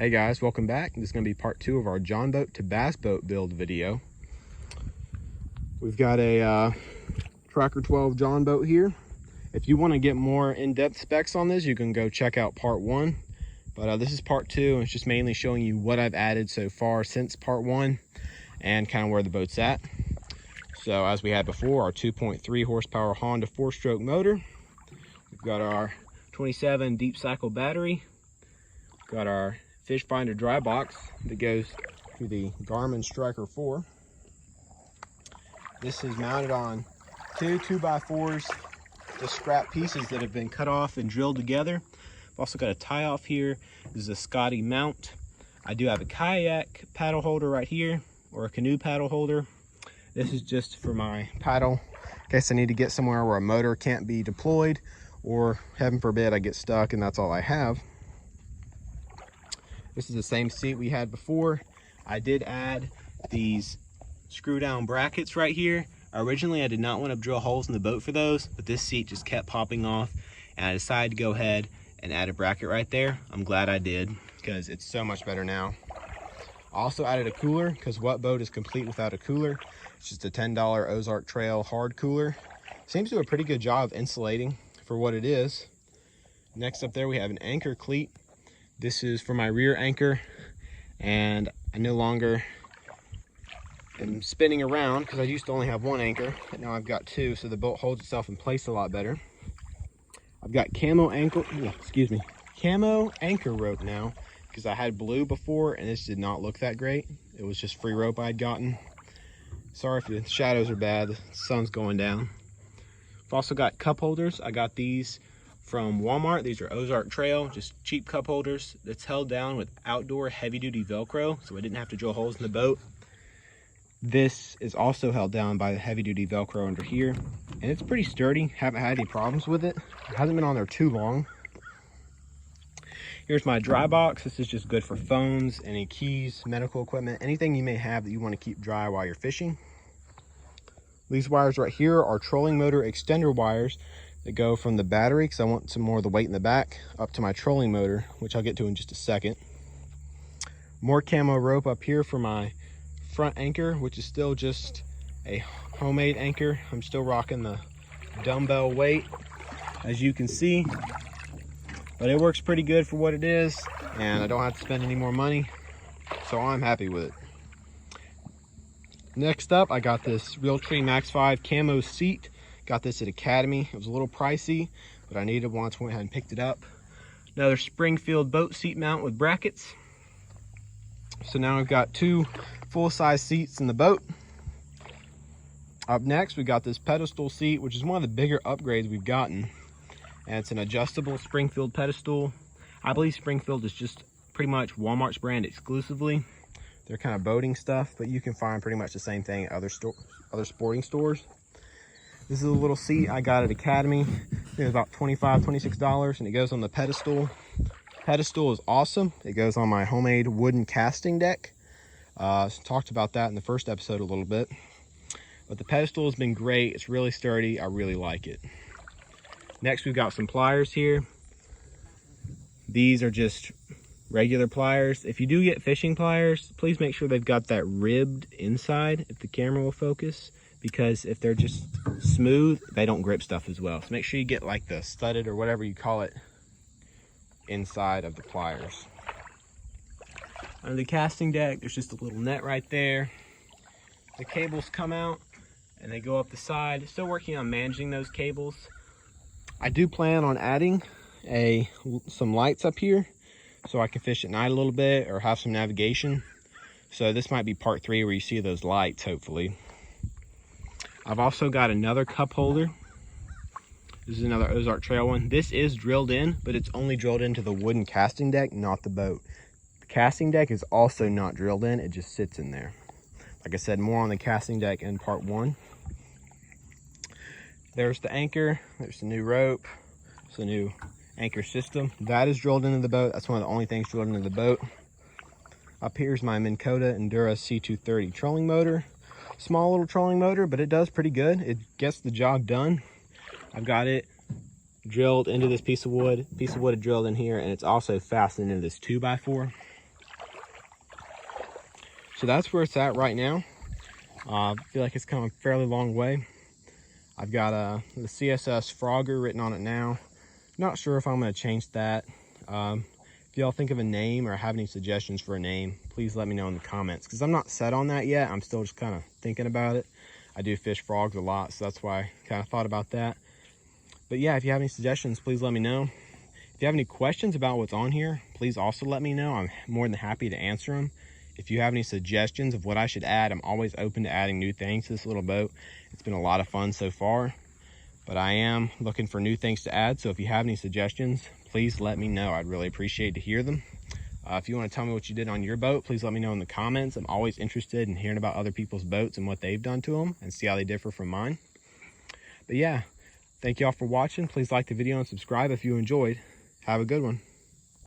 Hey guys, welcome back. This is going to be part 2 of our John boat to bass boat build video. We've got a Tracker 12 John boat here. If you want to get more in-depth specs on this, you can go check out part 1. But this is part 2, and it's just mainly showing you what I've added so far since part 1 and kind of where the boat's at. So as we had before, our 2.3 horsepower Honda 4-stroke motor. We've got our 27 deep cycle battery. We've got our fish finder dry box that goes to the Garmin Striker 4. This is mounted on two 2x4s, just scrap pieces that have been cut off and drilled together. I've also got a tie off here. This is a Scotty mount. I do have a kayak paddle holder right here, or a canoe paddle holder. This is just for my paddle in case I need to get somewhere where a motor can't be deployed, or heaven forbid I get stuck and that's all I have. This is the same seat we had before. I did add these screw down brackets right here. Originally I did not want to drill holes in the boat for those, but this seat just kept popping off and I decided to go ahead and add a bracket right there. I'm glad I did because it's so much better now. I also added a cooler because what boat is complete without a cooler? It's just a $10 Ozark Trail hard cooler. Seems to do a pretty good job of insulating for what it is. Next up there we have an anchor cleat. This is for my rear anchor, and I no longer am spinning around because I used to only have one anchor, but now I've got two, so the boat holds itself in place a lot better. I've got camo anchor rope now because I had blue before and this did not look that great. It was just free rope I'd gotten. Sorry if the shadows are bad, the sun's going down. I've also got cup holders. I got these from Walmart. These are Ozark Trail, just cheap cup holders that's held down with outdoor heavy duty Velcro, so I didn't have to drill holes in the boat. This is also held down by the heavy duty Velcro under here, and it's pretty sturdy. Haven't had any problems with it. It hasn't been on there too long. Here's my dry box. This is just good for phones, any keys, medical equipment, anything you may have that you want to keep dry while you're fishing. These wires right here are trolling motor extender wires that go from the battery, because I want some more of the weight in the back, up to my trolling motor, which I'll get to in just a second. More camo rope up here for my front anchor, which is still just a homemade anchor. I'm still rocking the dumbbell weight, as you can see, but it works pretty good for what it is, and I don't have to spend any more money, so I'm happy with it. Next up, I got this Realtree Max 5 camo seat. Got this at Academy. It was a little pricey, but I needed one, so I went ahead and picked it up. Another Springfield boat seat mount with brackets. So now I've got two full-size seats in the boat. Up next, we got this pedestal seat, which is one of the bigger upgrades we've gotten. And it's an adjustable Springfield pedestal. I believe Springfield is just pretty much Walmart's brand exclusively. They're kind of boating stuff, but you can find pretty much the same thing at other sporting stores. This is a little seat I got at Academy. It was about $25, $26, and it goes on the pedestal. Pedestal is awesome. It goes on my homemade wooden casting deck. Talked about that in the first episode a little bit. But the pedestal has been great. It's really sturdy. I really like it. Next, we've got some pliers here. These are just regular pliers. If you do get fishing pliers, please make sure they've got that ribbed inside, if the camera will focus, because if they're just smooth, they don't grip stuff as well. So make sure you get like the studded or whatever you call it inside of the pliers. Under the casting deck, there's just a little net right there. The cables come out and they go up the side. Still working on managing those cables. I do plan on adding some lights up here so I can fish at night a little bit or have some navigation. So this might be part 3 where you see those lights, hopefully. I've also got another cup holder. This is another Ozark Trail one. This is drilled in, but it's only drilled into the wooden casting deck, not the boat. The casting deck is also not drilled in, it just sits in there. Like I said, more on the casting deck in part 1. There's the anchor, there's the new rope, it's the new anchor system. That is drilled into the boat. That's one of the only things drilled into the boat. Up here's my Minn Kota Endura C230 trolling motor. Small little trolling motor, but it does pretty good. It gets the job done. I've got it drilled into this piece of wood drilled in here, and it's also fastened into this 2x4. So that's where it's at right now. I feel like it's come a fairly long way. I've got the CSS Frogger written on it now. Not sure if I'm going to change that. If y'all think of a name or have any suggestions for a name, please let me know in the comments, because I'm not set on that yet. I'm still just kind of thinking about it. I do fish frogs a lot, so that's why I kind of thought about that. But yeah, if you have any suggestions, please let me know. If you have any questions about what's on here, please also let me know. I'm more than happy to answer them. If you have any suggestions of what I should add, I'm always open to adding new things to this little boat. It's been a lot of fun so far, but I am looking for new things to add. So if you have any suggestions, please let me know. I'd really appreciate to hear them. If you want to tell me what you did on your boat, please let me know in the comments. I'm always interested in hearing about other people's boats and what they've done to them and see how they differ from mine. But yeah, thank y'all for watching. Please like the video and subscribe if you enjoyed. Have a good one.